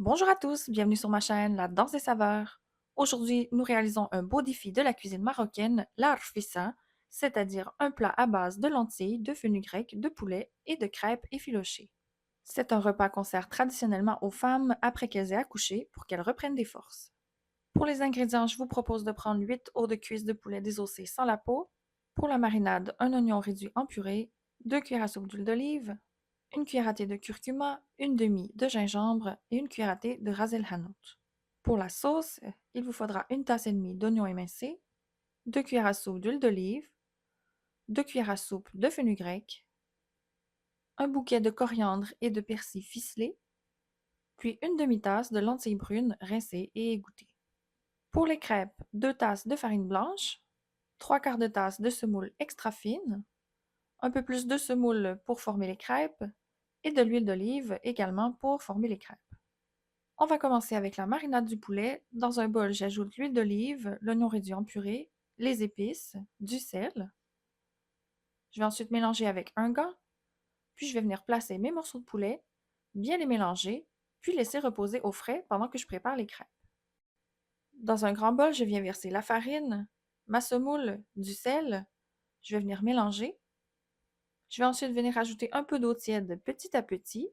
Bonjour à tous, bienvenue sur ma chaîne La Danse des Saveurs. Aujourd'hui, nous réalisons un beau défi de la cuisine marocaine, la rfissa, c'est-à-dire un plat à base de lentilles, de fenugrec, de poulet et de crêpes effilochées. C'est un repas qu'on sert traditionnellement aux femmes après qu'elles aient accouché pour qu'elles reprennent des forces. Pour les ingrédients, je vous propose de prendre 8 os de cuisses de poulet désossées sans la peau. Pour la marinade, un oignon réduit en purée, 2 cuillères à soupe d'huile d'olive, une cuillère à thé de curcuma, une demi de gingembre et une cuillère à thé de ras el hanout. Pour la sauce, il vous faudra une tasse et demie d'oignons émincés, 2 cuillères à soupe d'huile d'olive, 2 cuillères à soupe de fenugrec, un bouquet de coriandre et de persil ficelé, puis une demi-tasse de lentilles brunes rincées et égouttées. Pour les crêpes, 2 tasses de farine blanche, 3 quarts de tasse de semoule extra fine, un peu plus de semoule pour former les crêpes et de l'huile d'olive également pour former les crêpes. On va commencer avec la marinade du poulet. Dans un bol, j'ajoute l'huile d'olive, l'oignon réduit en purée, les épices, du sel. Je vais ensuite mélanger avec un gant, puis je vais venir placer mes morceaux de poulet, bien les mélanger, puis laisser reposer au frais pendant que je prépare les crêpes. Dans un grand bol, je viens verser la farine, ma semoule, du sel. Je vais venir mélanger. Je vais ensuite venir ajouter un peu d'eau tiède petit à petit,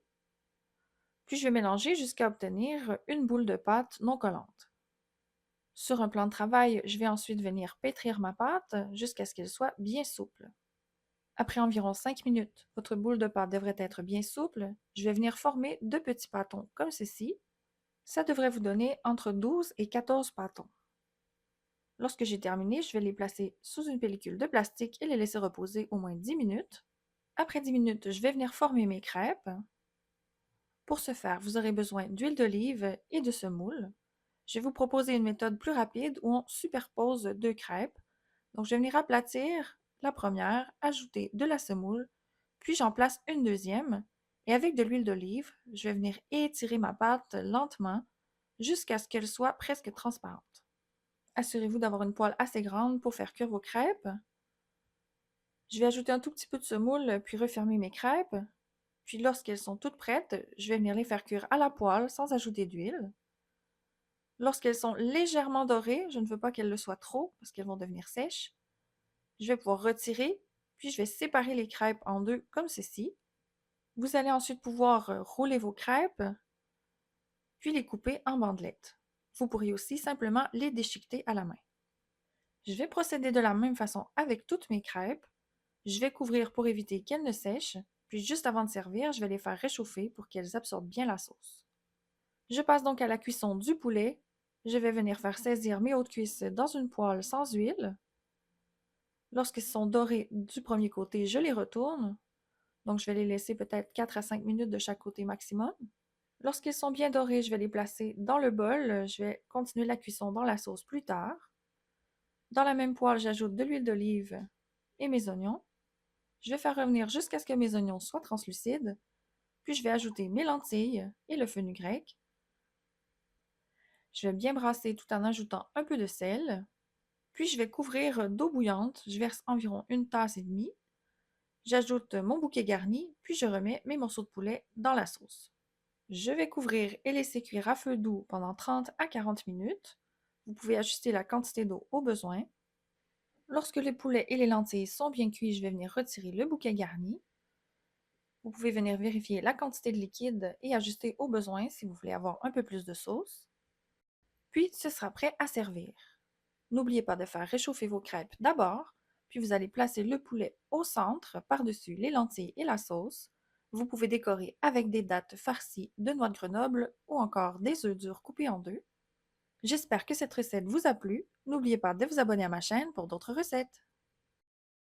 puis je vais mélanger jusqu'à obtenir une boule de pâte non collante. Sur un plan de travail, je vais ensuite venir pétrir ma pâte jusqu'à ce qu'elle soit bien souple. Après environ 5 minutes, votre boule de pâte devrait être bien souple. Je vais venir former 2 petits pâtons comme ceci. Ça devrait vous donner entre 12 et 14 pâtons. Lorsque j'ai terminé, je vais les placer sous une pellicule de plastique et les laisser reposer au moins 10 minutes. Après 10 minutes, je vais venir former mes crêpes. Pour ce faire, vous aurez besoin d'huile d'olive et de semoule. Je vais vous proposer une méthode plus rapide où on superpose 2 crêpes. Donc, je vais venir aplatir la première, ajouter de la semoule, puis j'en place une deuxième, et avec de l'huile d'olive, je vais venir étirer ma pâte lentement jusqu'à ce qu'elle soit presque transparente. Assurez-vous d'avoir une poêle assez grande pour faire cuire vos crêpes. Je vais ajouter un tout petit peu de semoule, puis refermer mes crêpes. Puis lorsqu'elles sont toutes prêtes, je vais venir les faire cuire à la poêle sans ajouter d'huile. Lorsqu'elles sont légèrement dorées, je ne veux pas qu'elles le soient trop parce qu'elles vont devenir sèches, je vais pouvoir retirer, puis je vais séparer les crêpes en deux comme ceci. Vous allez ensuite pouvoir rouler vos crêpes, puis les couper en bandelettes. Vous pourriez aussi simplement les déchiqueter à la main. Je vais procéder de la même façon avec toutes mes crêpes. Je vais couvrir pour éviter qu'elles ne sèchent, puis juste avant de servir, je vais les faire réchauffer pour qu'elles absorbent bien la sauce. Je passe donc à la cuisson du poulet. Je vais venir faire saisir mes hautes cuisses dans une poêle sans huile. Lorsqu'ils sont dorés du premier côté, je les retourne. Donc, je vais les laisser peut-être 4 à 5 minutes de chaque côté maximum. Lorsqu'ils sont bien dorés, je vais les placer dans le bol. Je vais continuer la cuisson dans la sauce plus tard. Dans la même poêle, j'ajoute de l'huile d'olive et mes oignons. Je vais faire revenir jusqu'à ce que mes oignons soient translucides. Puis, je vais ajouter mes lentilles et le fenugrec. Je vais bien brasser tout en ajoutant un peu de sel. Puis je vais couvrir d'eau bouillante. Je verse environ une tasse et demie. J'ajoute mon bouquet garni, puis je remets mes morceaux de poulet dans la sauce. Je vais couvrir et laisser cuire à feu doux pendant 30 à 40 minutes. Vous pouvez ajuster la quantité d'eau au besoin. Lorsque les poulets et les lentilles sont bien cuits, je vais venir retirer le bouquet garni. Vous pouvez venir vérifier la quantité de liquide et ajuster au besoin si vous voulez avoir un peu plus de sauce. Puis ce sera prêt à servir. N'oubliez pas de faire réchauffer vos crêpes d'abord, puis vous allez placer le poulet au centre, par-dessus les lentilles et la sauce. Vous pouvez décorer avec des dattes farcies de noix de Grenoble ou encore des œufs durs coupés en deux. J'espère que cette recette vous a plu. N'oubliez pas de vous abonner à ma chaîne pour d'autres recettes.